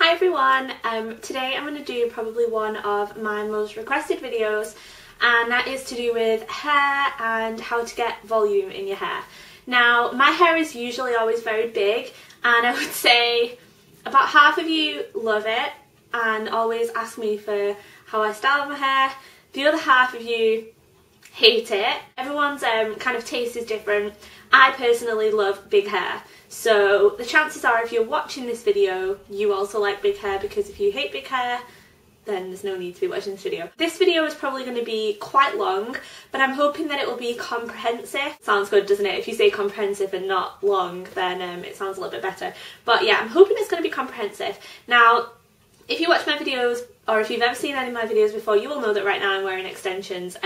Hi everyone, today I'm going to do probably one of my most requested videos, and that is to do with hair and how to get volume in your hair. Now, my hair is usually always very big, and I would say about half of you love it and always ask me for how I style my hair. The other half of you hate it. Everyone's kind of taste is different. I personally love big hair, so the chances are if you're watching this video you also like big hair, because if you hate big hair then there's no need to be watching this video. This video is probably going to be quite long, but I'm hoping that it will be comprehensive. Sounds good, doesn't it? If you say comprehensive and not long, then it sounds a little bit better. But yeah, I'm hoping it's going to be comprehensive. Now, if you watch my videos, or if you've ever seen any of my videos before, you will know that right now I'm wearing extensions.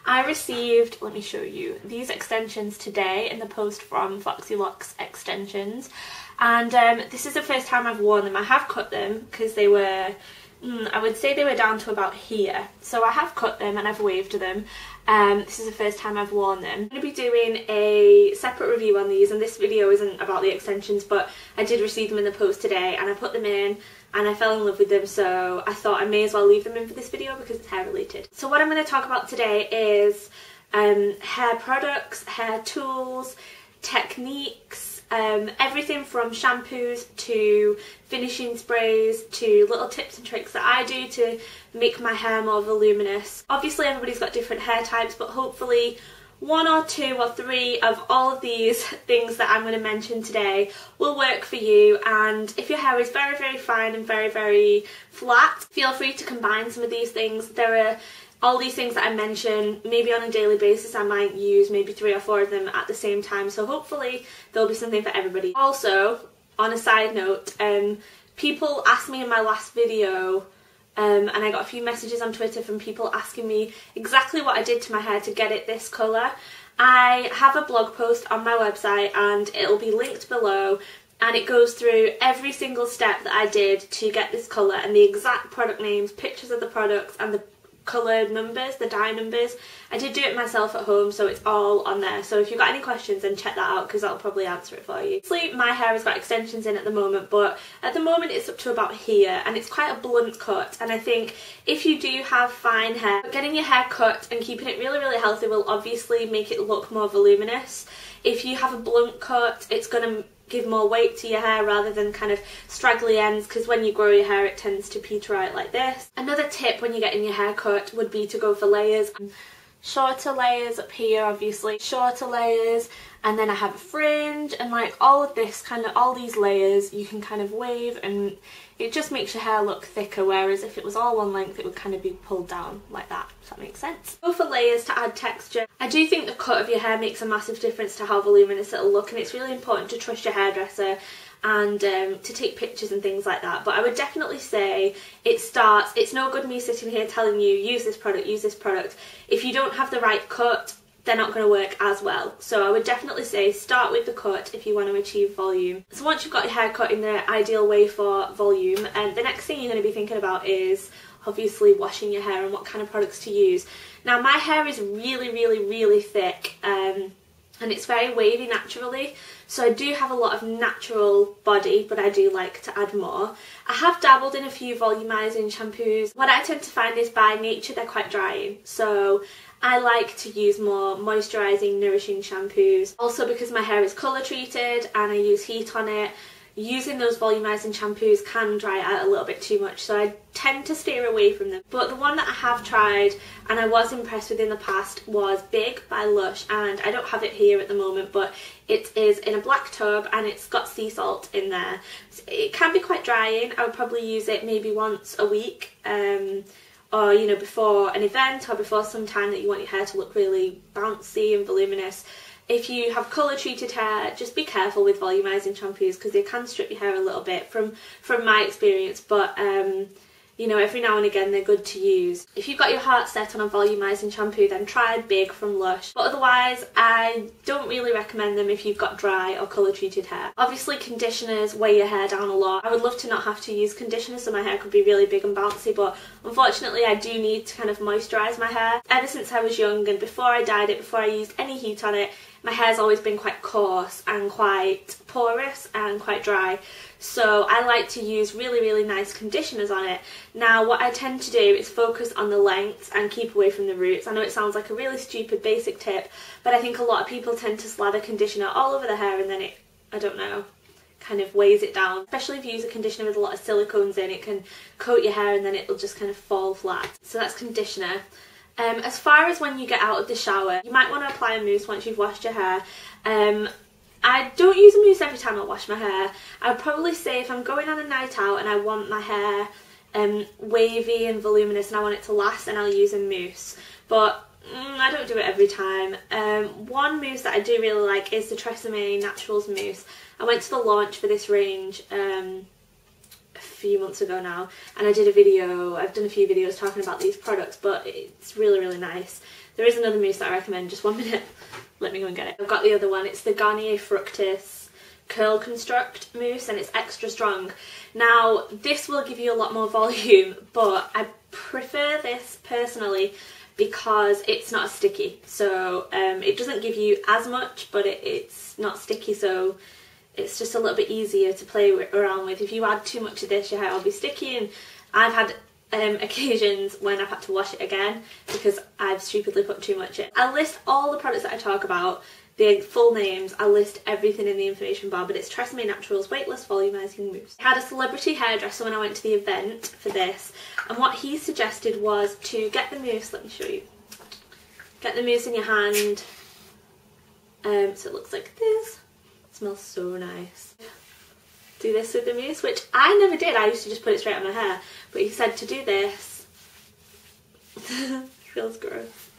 I received, let me show you, these extensions today in the post from Foxy Locks Extensions. And this is the first time I've worn them. I have cut them because they were, I would say they were down to about here. So I have cut them and I've waved them. This is the first time I've worn them. I'm going to be doing a separate review on these, and this video isn't about the extensions, but I did receive them in the post today and I put them in and I fell in love with them, so I thought I may as well leave them in for this video because it's hair related. So what I'm going to talk about today is hair products, hair tools, techniques, everything from shampoos to finishing sprays to little tips and tricks that I do to make my hair more voluminous. Obviously everybody's got different hair types, but hopefully one or two or three of all of these things that I'm going to mention today will work for you. And if your hair is very, very fine and very, very flat, feel free to combine some of these things. There are all these things that I mention, maybe on a daily basis I might use maybe 3 or 4 of them at the same time, so hopefully there'll be something for everybody. Also, on a side note, people asked me in my last video, and I got a few messages on Twitter from people asking me exactly what I did to my hair to get it this colour. I have a blog post on my website and it'll be linked below, and it goes through every single step that I did to get this colour and the exact product names, pictures of the products and the colour numbers, the dye numbers. I did do it myself at home, so it's all on there. So if you've got any questions then check that out because that'll probably answer it for you. Obviously my hair has got extensions in at the moment, but at the moment it's up to about here and it's quite a blunt cut, and I think if you do have fine hair, getting your hair cut and keeping it really, really healthy will obviously make it look more voluminous. If you have a blunt cut, it's going to give more weight to your hair rather than kind of straggly ends, because when you grow your hair it tends to peter out like this. Another tip when you're getting your hair cut would be to go for layers. Shorter layers up here, obviously, shorter layers, and then I have a fringe, and like all of this, kind of all these layers you can kind of wave and it just makes your hair look thicker, whereas if it was all one length it would kind of be pulled down like that, if that makes sense. Go for layers to add texture. I do think the cut of your hair makes a massive difference to how voluminous it'll look, and it's really important to trust your hairdresser and to take pictures and things like that. But I would definitely say it's no good me sitting here telling you use this product, use this product. If you don't have the right cut, they're not going to work as well. So I would definitely say start with the cut if you want to achieve volume. So once you've got your hair cut in the ideal way for volume, and the next thing you're going to be thinking about is obviously washing your hair and what kind of products to use. Now my hair is really, really, really thick, and it's very wavy naturally, so I do have a lot of natural body, but I do like to add more. I have dabbled in a few volumizing shampoos. What I tend to find is by nature they're quite drying, so I like to use more moisturising, nourishing shampoos. Also because my hair is colour treated and I use heat on it, using those volumizing shampoos can dry out a little bit too much, so I tend to steer away from them. But the one that I have tried and I was impressed with in the past was Big by Lush, and I don't have it here at the moment, but it is in a black tub and it's got sea salt in there. So it can be quite drying. I would probably use it maybe once a week, or you know, before an event or before some time that you want your hair to look really bouncy and voluminous. If you have colour treated hair, just be careful with volumizing shampoos because they can strip your hair a little bit from my experience, but you know, every now and again they're good to use. If you've got your heart set on a volumizing shampoo, then try Big from Lush, but otherwise I don't really recommend them if you've got dry or colour treated hair. Obviously conditioners weigh your hair down a lot. I would love to not have to use conditioner so my hair could be really big and bouncy, but unfortunately I do need to kind of moisturise my hair. Ever since I was young and before I dyed it, before I used any heat on it, my hair's always been quite coarse and quite porous and quite dry, so I like to use really, really nice conditioners on it. Now what I tend to do is focus on the lengths and keep away from the roots. I know it sounds like a really stupid basic tip, but I think a lot of people tend to slather conditioner all over the hair and then it, I don't know, kind of weighs it down. Especially if you use a conditioner with a lot of silicones in, it can coat your hair and then it'll just kind of fall flat. So that's conditioner. As far as when you get out of the shower, you might want to apply a mousse once you've washed your hair. I don't use a mousse every time I wash my hair. I'd probably say if I'm going on a night out and I want my hair wavy and voluminous and I want it to last, then I'll use a mousse. But I don't do it every time. One mousse that I do really like is the TreSemme Naturals mousse. I went to the launch for this range a few months ago now, and I did a video, I've done a few videos talking about these products, but it's really, really nice. There is another mousse that I recommend, just 1 minute, let me go and get it. I've got the other one, it's the Garnier Fructis Curl Construct mousse, and it's extra strong. Now this will give you a lot more volume, but I prefer this personally because it's not sticky, so it doesn't give you as much, but it's not sticky, so it's just a little bit easier to play around with. If you add too much of this, your hair will be sticky, and I've had occasions when I've had to wash it again because I've stupidly put too much in. I'll list all the products that I talk about, the full names, I'll list everything in the information bar, but it's TreSemme Naturals Weightless Volumizing Mousse. I had a celebrity hairdresser when I went to the event for this, and what he suggested was to get the mousse, let me show you, get the mousse in your hand, so it looks like this. It smells so nice. Do this with the mousse, which I never did. I used to just put it straight on my hair, but he said to do this. Feels gross.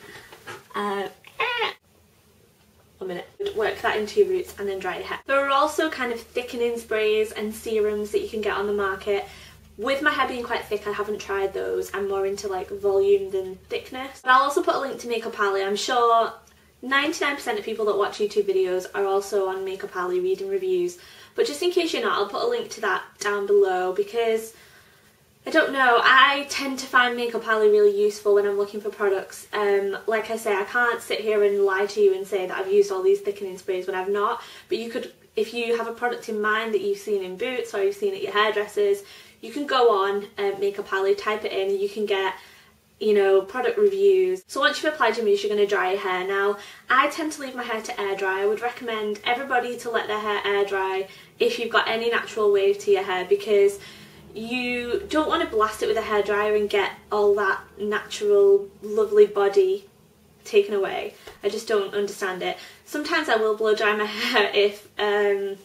1 minute. Work that into your roots and then dry your hair. There are also kind of thickening sprays and serums that you can get on the market. With my hair being quite thick, I haven't tried those. I'm more into like volume than thickness. But I'll also put a link to Makeup Alley. I'm sure 99% of people that watch YouTube videos are also on Makeup Alley reading reviews, but just in case you're not, I'll put a link to that down below because I don't know, I tend to find Makeup Alley really useful when I'm looking for products. Like I say, I can't sit here and lie to you and say that I've used all these thickening sprays when I've not, but you could, if you have a product in mind that you've seen in Boots or you've seen at your hairdressers, you can go on Makeup Alley, type it in, and you can get, you know, product reviews. So once you've applied your mousse, you're going to dry your hair. Now, I tend to leave my hair to air dry. I would recommend everybody to let their hair air dry if you've got any natural wave to your hair, because you don't want to blast it with a hairdryer and get all that natural, lovely body taken away. I just don't understand it. Sometimes I will blow dry my hair if I'm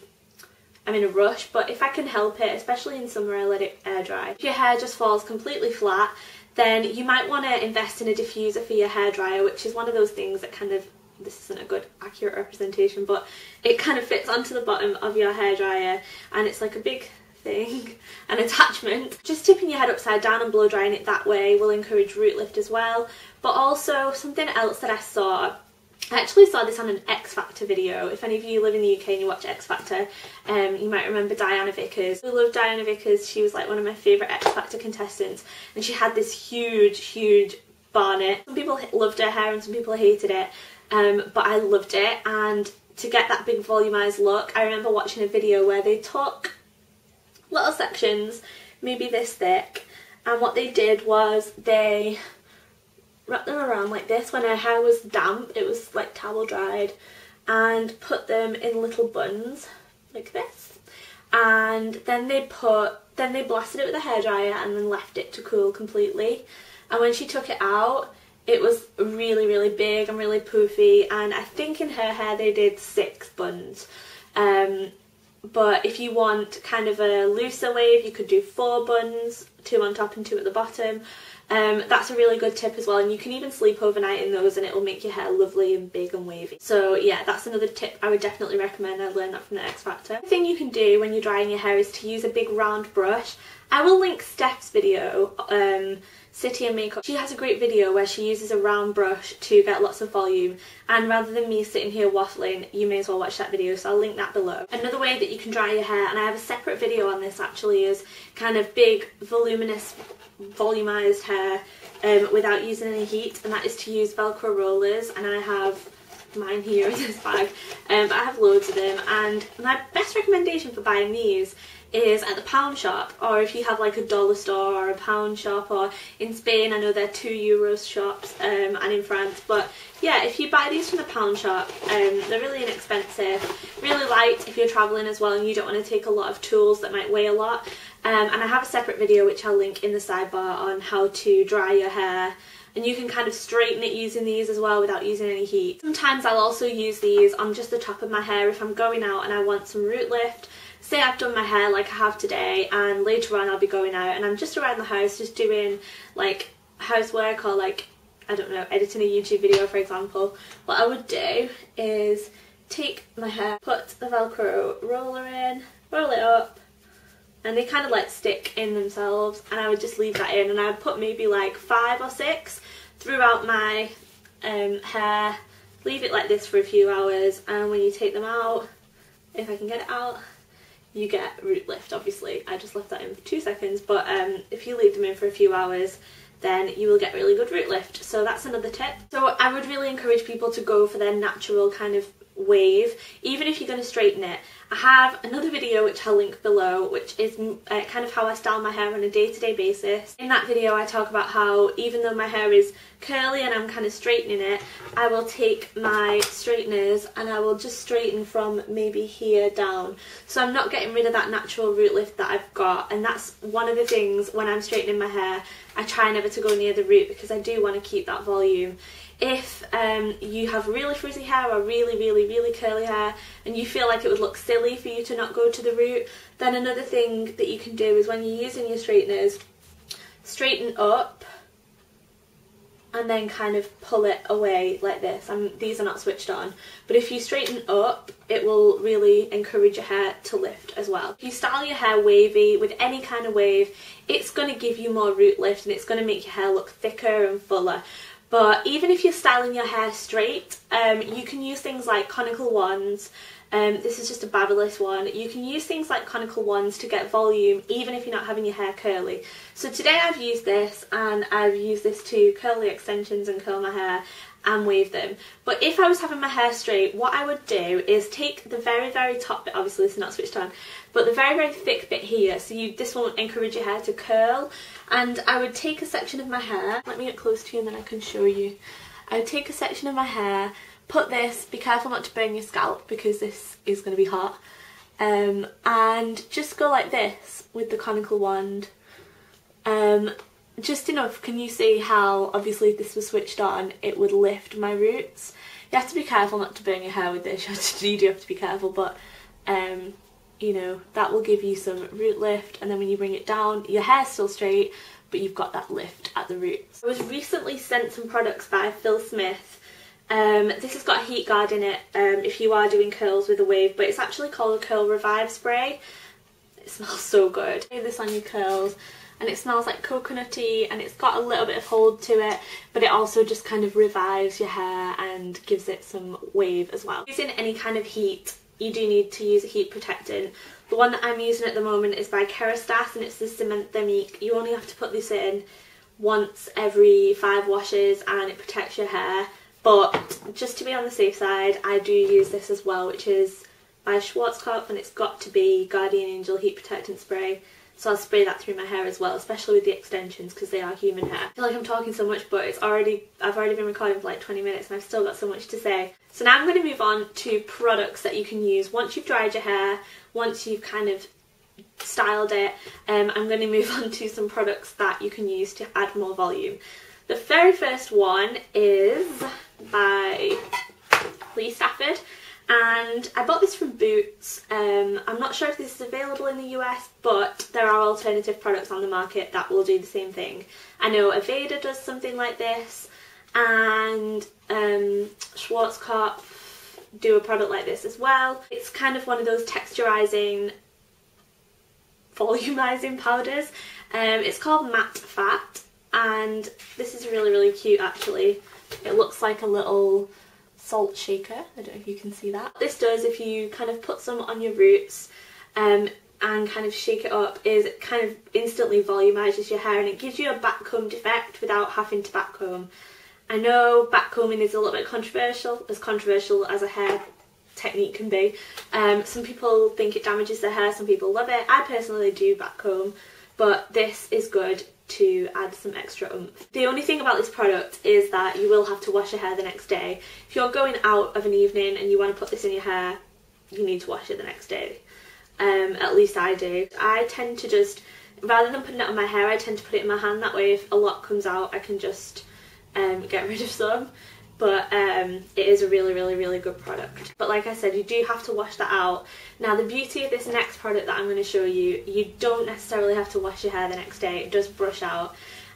in a rush, but if I can help it, especially in summer, I let it air dry. If your hair just falls completely flat, then you might want to invest in a diffuser for your hairdryer, which is one of those things that kind of, this isn't a good accurate representation, but it kind of fits onto the bottom of your hairdryer and it's like a big thing, an attachment. Just tipping your head upside down and blow drying it that way will encourage root lift as well. But also something else that I saw, I actually saw this on an X Factor video. If any of you live in the UK and you watch X Factor, you might remember Diana Vickers. I love Diana Vickers. She was like one of my favourite X Factor contestants, and she had this huge barnet. Some people loved her hair and some people hated it, but I loved it. And to get that big volumized look, I remember watching a video where they took little sections, maybe this thick, and what they did was they wrap them around like this when her hair was damp, it was like towel dried, and put them in little buns like this, and then they blasted it with a hairdryer and then left it to cool completely. And when she took it out, it was really big and really poofy, and I think in her hair they did 6 buns. But if you want kind of a looser wave, you could do 4 buns, 2 on top and 2 at the bottom. That's a really good tip as well, and you can even sleep overnight in those and it will make your hair lovely and big and wavy. So yeah, that's another tip I would definitely recommend. I learned that from the X Factor. The thing you can do when you're drying your hair is to use a big round brush. I will link Steph's video, City and Makeup. She has a great video where she uses a round brush to get lots of volume, and rather than me sitting here waffling, you may as well watch that video, so I'll link that below. Another way that you can dry your hair, and I have a separate video on this actually, is kind of big voluminous volumized hair without using any heat, and that is to use Velcro Rollers. And I have mine here in this bag, but I have loads of them, and my best recommendation for buying these is at the pound shop, or if you have like a dollar store or a pound shop, or in Spain I know they're €2 shops, and in France. But yeah, if you buy these from the pound shop, they're really inexpensive, really light if you're travelling as well and you don't want to take a lot of tools that might weigh a lot. And I have a separate video which I'll link in the sidebar on how to dry your hair, and you can kind of straighten it using these as well without using any heat. Sometimes I'll also use these on just the top of my hair if I'm going out and I want some root lift. Say I've done my hair like I have today, and later on I'll be going out and I'm just around the house just doing like housework, or like, I don't know, editing a YouTube video for example. What I would do is take my hair, put the Velcro roller in, roll it up, and they kind of like stick in themselves, and I would just leave that in, and I would put maybe like 5 or 6 throughout my hair, leave it like this for a few hours, and when you take them out, if I can get it out, you get root lift. Obviously I just left that in for 2 seconds, but if you leave them in for a few hours, then you will get really good root lift. So that's another tip. So I would really encourage people to go for their natural kind of wave, even if you're going to straighten it. I have another video which I'll link below, which is kind of how I style my hair on a day-to-day basis. In that video I talk about how even though my hair is curly and I'm kind of straightening it, I will take my straighteners and I will just straighten from maybe here down. So I'm not getting rid of that natural root lift that I've got, and that's one of the things when I'm straightening my hair, I try never to go near the root because I do want to keep that volume. If you have really frizzy hair or really curly hair and you feel like it would look silly for you to not go to the root, then another thing that you can do is when you're using your straighteners, straighten up and then kind of pull it away like this. These are not switched on, but if you straighten up, it will really encourage your hair to lift as well. If you style your hair wavy with any kind of wave, it's going to give you more root lift and it's going to make your hair look thicker and fuller. But even if you're styling your hair straight, you can use things like conical wands. This is just a Babyliss one. You can use things like conical wands to get volume even if you're not having your hair curly. So today I've used this, and I've used this to curl the extensions and curl my hair and wave them. But if I was having my hair straight, what I would do is take the very top bit, obviously this is not switched on, but the very thick bit here, so this won't encourage your hair to curl, and I would take a section of my hair, let me get close to you and then I can show you. I would take a section of my hair, put this, be careful not to burn your scalp because this is going to be hot, and just go like this with the conical wand. Just enough. Can you see how obviously if this was switched on it would lift my roots? You have to be careful not to burn your hair with this, you do have to be careful, but you know, that will give you some root lift, and then when you bring it down your hair's still straight but you've got that lift at the roots. I was recently sent some products by Phil Smith. This has got a heat guard in it if you are doing curls with a wave, but it's actually called a Curl Revive Spray. It smells so good. Lay this on your curls and it smells like coconutty, and it's got a little bit of hold to it, but it also just kind of revives your hair and gives it some wave as well. Using any kind of heat, you do need to use a heat protectant. The one that I'm using at the moment is by Kerastase and it's the Ciment Thermique. You only have to put this in once every 5 washes and it protects your hair. But just to be on the safe side, I do use this as well, which is by Schwarzkopf, and it's got to be Guardian Angel Heat Protectant Spray. So I'll spray that through my hair as well, especially with the extensions because they are human hair. I feel like I'm talking so much, but I've already been recording for like 20 minutes and I've still got so much to say. So now I'm going to move on to products that you can use once you've dried your hair, once you've kind of styled it. I'm going to move on to some products that you can use to add more volume. The very first one is by Stafford, and I bought this from Boots. I'm not sure if this is available in the US, but there are alternative products on the market that will do the same thing. I know Aveda does something like this, and Schwarzkopf do a product like this as well. It's kind of one of those texturizing, volumizing powders. It's called Matt Fat, and this is really cute actually. It looks like a little salt shaker. I don't know if you can see that. What this does, if you kind of put some on your roots and kind of shake it up, is it kind of instantly volumizes your hair and it gives you a backcombed effect without having to backcomb. I know backcombing is a little bit controversial as a hair technique can be. Some people think it damages their hair, some people love it. I personally do backcomb, but this is good to add some extra oomph. The only thing about this product is that you will have to wash your hair the next day. If you're going out of an evening and you want to put this in your hair, you need to wash it the next day. At least I do. I tend to just, rather than putting it on my hair, I tend to put it in my hand. That way if a lot comes out, I can just get rid of some. But it is a really good product. But like I said, you do have to wash that out. Now the beauty of this next product that I'm going to show you, you don't necessarily have to wash your hair the next day, it does brush out.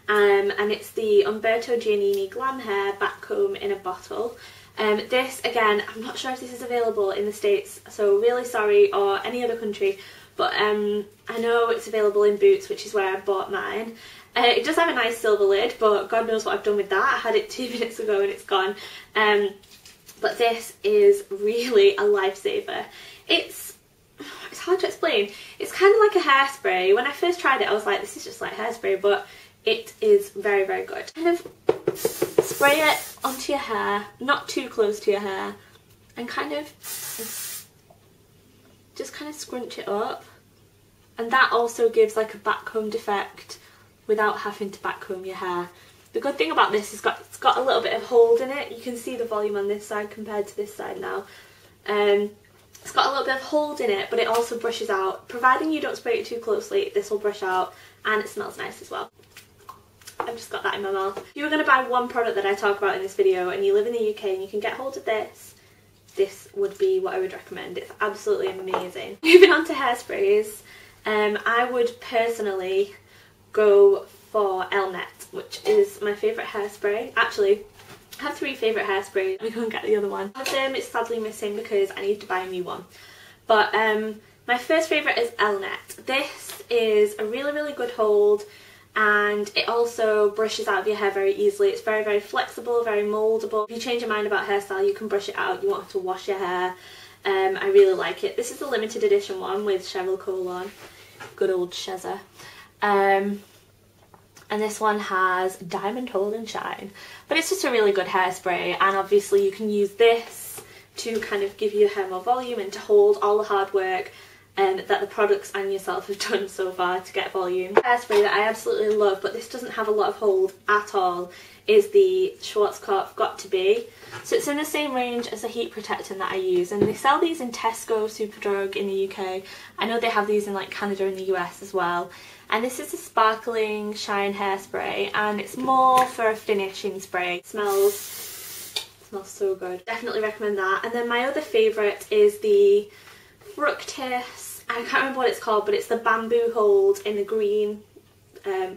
And it's the Umberto Giannini Glam Hair Backcomb in a bottle. This, again, I'm not sure if this is available in the States, so really sorry, or any other country, but I know it's available in Boots, which is where I bought mine. It does have a nice silver lid, but God knows what I've done with that. I had it 2 minutes ago and it's gone. But this is really a lifesaver. It's hard to explain. It's kind of like a hairspray. When I first tried it, I was like, this is just like hairspray, but it is very good. Kind of spray it onto your hair, not too close to your hair, and kind of just kind of scrunch it up. And that also gives like a backcombed effect without having to backcomb your hair. The good thing about this is it's got a little bit of hold in it. You can see the volume on this side compared to this side now. It's got a little bit of hold in it, but it also brushes out. Providing you don't spray it too closely, this will brush out, and it smells nice as well. I've just got that in my mouth. If you were going to buy one product that I talk about in this video and you live in the UK and you can get hold of this, this would be what I would recommend. It's absolutely amazing. Moving on to hairsprays, I would personally go for Elnett, which is my favourite hairspray. Actually, I have 3 favourite hairsprays. Let me go and get the other one. One of them is sadly missing because I need to buy a new one. But my first favourite is Elnett. This is a really good hold, and it also brushes out of your hair very easily. It's very flexible, very mouldable. If you change your mind about hairstyle, you can brush it out. You won't have to wash your hair. I really like it. This is the limited edition one with Velcro on. Good old Shezza. And this one has Diamond Hold and Shine. But it's just a really good hairspray, and obviously you can use this to kind of give your hair more volume and to hold all the hard work that the products and yourself have done so far to get volume. Hairspray that I absolutely love, but this doesn't have a lot of hold at all, is the Schwarzkopf Got To Be. So it's in the same range as the heat protectant that I use, and they sell these in Tesco, Superdrug in the UK. I know they have these in like Canada and the US as well. And this is a sparkling shine hairspray, and it's more for a finishing spray. It smells so good. Definitely recommend that. And then my other favourite is the Fructis. I can't remember what it's called, but it's the bamboo hold in the green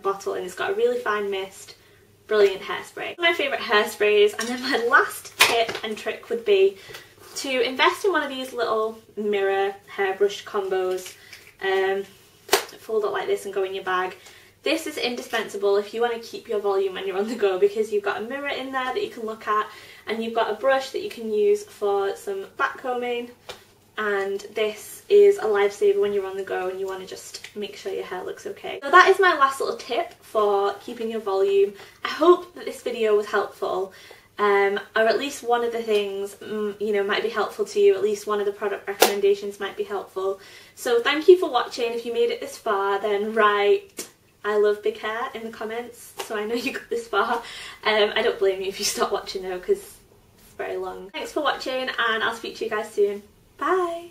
bottle, and it's got a really fine mist. Brilliant hairspray. My favourite hairsprays. And then my last tip and trick would be to invest in one of these little mirror hairbrush combos. Fold it like this and go in your bag. This is indispensable if you want to keep your volume when you're on the go, because you've got a mirror in there that you can look at, and you've got a brush that you can use for some backcombing, and this is a lifesaver when you're on the go and you want to just make sure your hair looks okay. So that is my last little tip for keeping your volume. I hope that this video was helpful. Or at least one of the things, you know, might be helpful to you. At least one of the product recommendations might be helpful. So thank you for watching. If you made it this far, then write "I love big hair" in the comments, so I know you got this far. I don't blame you if you stop watching though, because it's very long. Thanks for watching, and I'll speak to you guys soon. Bye!